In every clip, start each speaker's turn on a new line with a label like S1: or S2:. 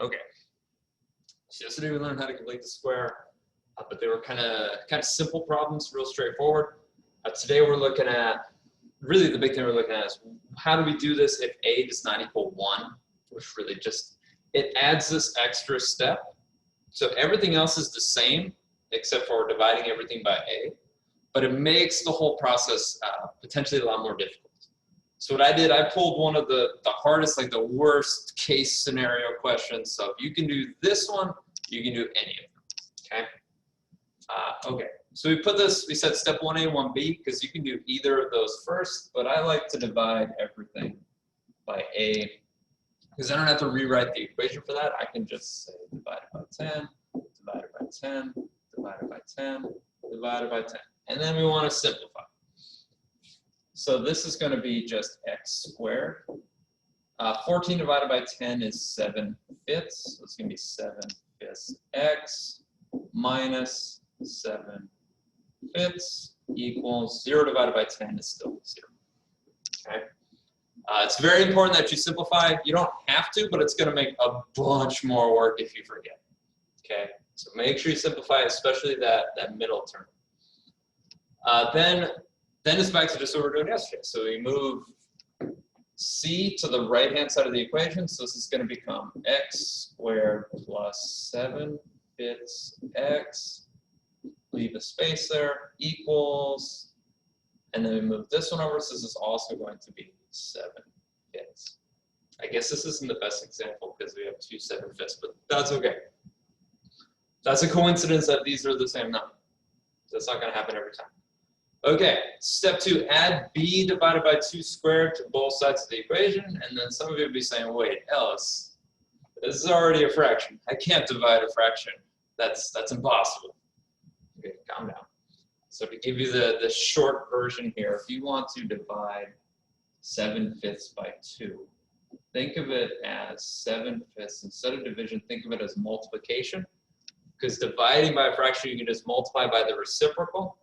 S1: Okay. So yesterday we learned how to complete the square, but they were kind of simple problems, real straightforward. Today we're looking at, really the big thing we're looking at is how do we do this if a does not equal 1, which really just, it adds this extra step. So everything else is the same except for dividing everything by a, but it makes the whole process potentially a lot more difficult. So what I did, I pulled one of the hardest, like the worst case scenario questions. So if you can do this one, you can do any of them, okay? Okay, so we put this, we said step 1A, 1B, because you can do either of those first, but I like to divide everything by a, because I don't have to rewrite the equation for that. I can just say divided by 10, divided by 10, divided by 10, divided by 10. And then we want to simplify. So this is going to be just x squared. 14 divided by 10 is 7/5. So it's going to be 7/5 x minus 7/5 equals 0 divided by 10 is still 0. Okay. It's very important that you simplify. You don't have to, but it's going to make a bunch more work if you forget. Okay. So make sure you simplify, especially that middle term. Then it's back to just what we were doing yesterday. So we move c to the right-hand side of the equation. So this is going to become x squared plus 7/5 x, leave a space there, equals, and then we move this one over. So this is also going to be 7/5. I guess this isn't the best example because we have 2 7/5, but that's okay. That's a coincidence that these are the same number. That's not going to happen every time. Okay, step 2, add b divided by 2 squared to both sides of the equation. And then some of you will be saying, wait, Ellis, this is already a fraction. I can't divide a fraction. That's impossible. Okay, calm down. So to give you the short version here, if you want to divide 7/5 by 2, think of it as 7/5. Instead of division, think of it as multiplication. Because dividing by a fraction, you can just multiply by the reciprocal.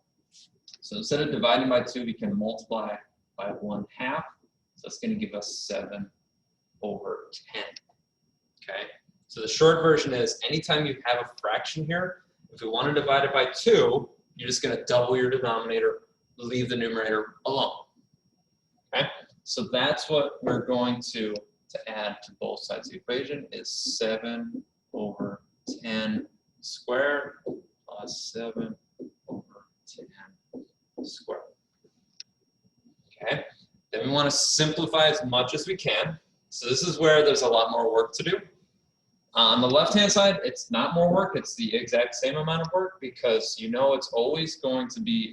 S1: So instead of dividing by 2, we can multiply by 1/2. So it's going to give us 7/10. Okay. So the short version is anytime you have a fraction here, if we want to divide it by 2, you're just going to double your denominator, leave the numerator alone. Okay. So that's what we're going to add to both sides of the equation is 7/10 squared plus 7/10 squared. Okay, then we want to simplify as much as we can. So this is where there's a lot more work to do. On the left-hand side, it's not more work, it's the exact same amount of work because you know it's always going to be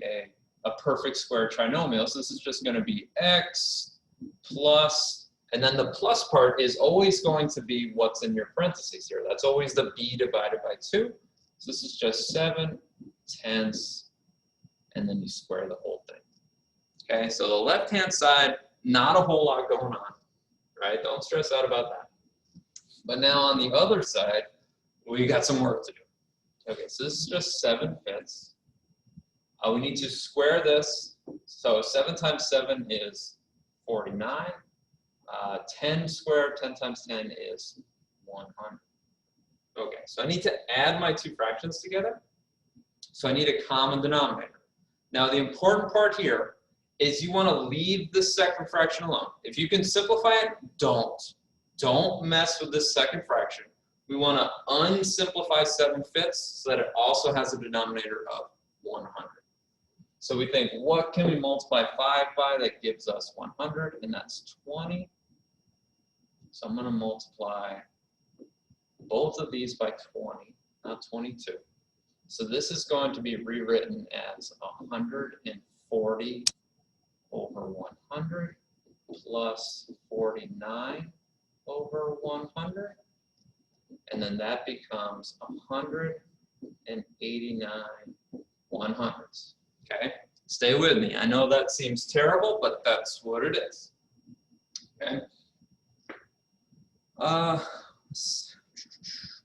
S1: a perfect square trinomial. So this is just going to be x plus, and then the plus part is always going to be what's in your parentheses here. That's always the b divided by 2. So this is just 7/10, and then you square the whole thing. Okay, so the left-hand side, not a whole lot going on, right? Don't stress out about that. But now on the other side, we got some work to do. Okay, so this is just 7/5. We need to square this. So 7 times 7 is 49. 10 squared, 10 times 10 is 100. Okay, so I need to add my two fractions together. So I need a common denominator. Now the important part here is you want to leave the second fraction alone. If you can simplify it, don't. Don't mess with this second fraction. We want to unsimplify 7/5 so that it also has a denominator of 100. So we think, what can we multiply 5 by that gives us 100? And that's 20. So I'm going to multiply both of these by 20, not 22. So this is going to be rewritten as 140 over 100 plus 49 over 100. And then that becomes 189 100ths. Okay, stay with me. I know that seems terrible, but that's what it is. Okay. Let's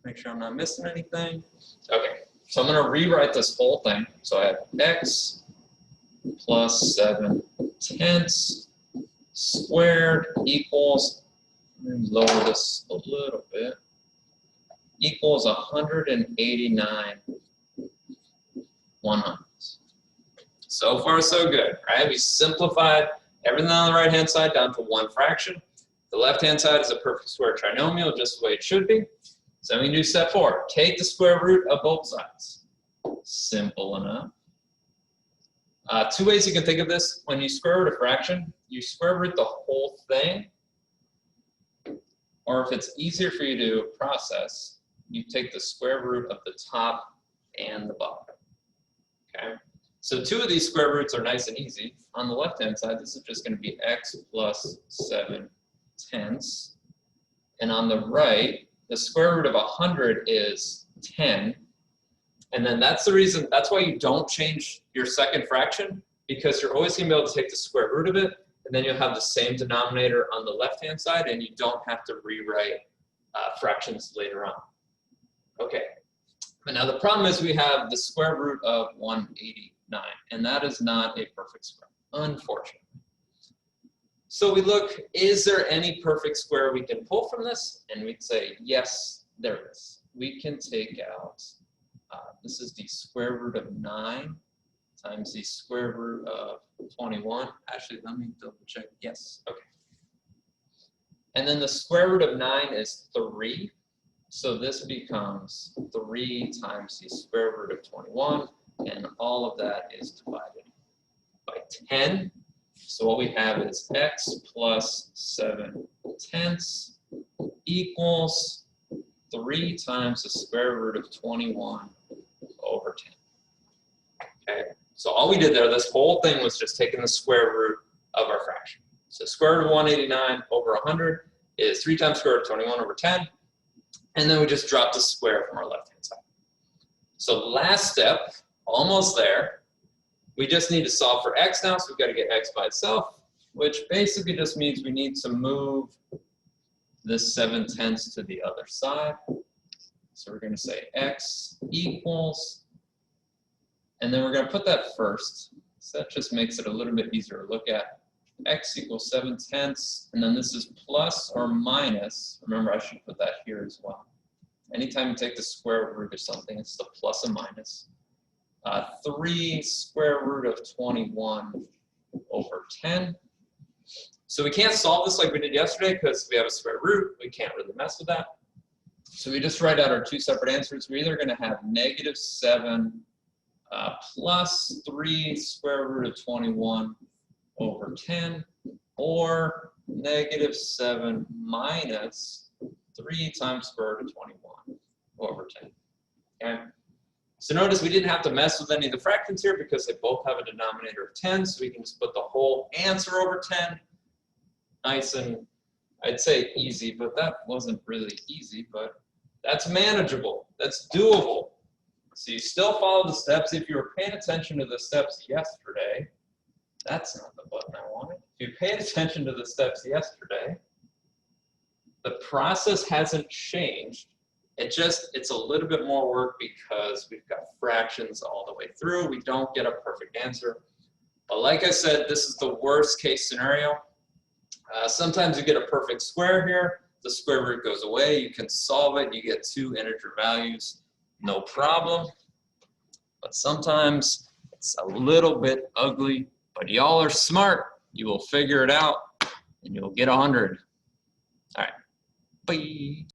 S1: make sure I'm not missing anything. Okay, so I'm going to rewrite this whole thing. So I have x plus 7/10 squared equals, let me lower this a little bit. equals 189 100ths. So far, so good, right? We simplified everything on the right-hand side down to one fraction. The left-hand side is a perfect square trinomial, just the way it should be. So we can do step 4. Take the square root of both sides. Simple enough. Two ways you can think of this. When you square root a fraction, you square root the whole thing. Or if it's easier for you to process, you take the square root of the top and the bottom. Okay? So two of these square roots are nice and easy. On the left-hand side, this is just going to be x plus 7/10. And on the right, the square root of 100 is 10. And then that's the reason, that's why you don't change your second fraction, because you're always going to be able to take the square root of it, and then you'll have the same denominator on the left-hand side, and you don't have to rewrite fractions later on. Okay. But now the problem is we have the square root of 189, and that is not a perfect square, unfortunately. So we look, is there any perfect square we can pull from this? And we'd say, yes, there is. We can take out, this is the square root of 9 times the square root of 21. Actually, let me double check. Yes, okay. And then the square root of 9 is 3. So this becomes 3 times the square root of 21. And all of that is divided by 10. So what we have is x plus 7/10 equals 3 times the square root of 21 over 10. Okay, so all we did there, this whole thing was just taking the square root of our fraction. So square root of 189 over 100 is 3 times square root of 21 over 10. And then we just dropped the square from our left-hand side. So last step, almost there. We just need to solve for x now, so we've got to get x by itself, which basically just means we need to move this 7/10 to the other side. So we're going to say x equals, and then we're going to put that first. So that just makes it a little bit easier to look at. X equals 7/10, and then this is plus or minus. Remember, I should put that here as well. Anytime you take the square root of something, it's the plus and minus. 3 square root of 21 over 10. So we can't solve this like we did yesterday because we have a square root. We can't really mess with that. So we just write out our two separate answers. We're either going to have -7 plus 3 square root of 21 over 10, or -7 minus 3 times square root of 21 over 10. Okay? So notice we didn't have to mess with any of the fractions here because they both have a denominator of 10, so we can just put the whole answer over 10. Nice and, I'd say easy, but that wasn't really easy, but that's manageable. That's doable. So you still follow the steps. If you were paying attention to the steps yesterday, that's not the button I wanted. If you paid attention to the steps yesterday, the process hasn't changed. It's a little bit more work because we've got fractions all the way through. We don't get a perfect answer. But like I said, this is the worst case scenario. Sometimes you get a perfect square here. The square root goes away. You can solve it. You get 2 integer values. No problem. But sometimes it's a little bit ugly. But y'all are smart. You will figure it out and you'll get 100. All right. Bye.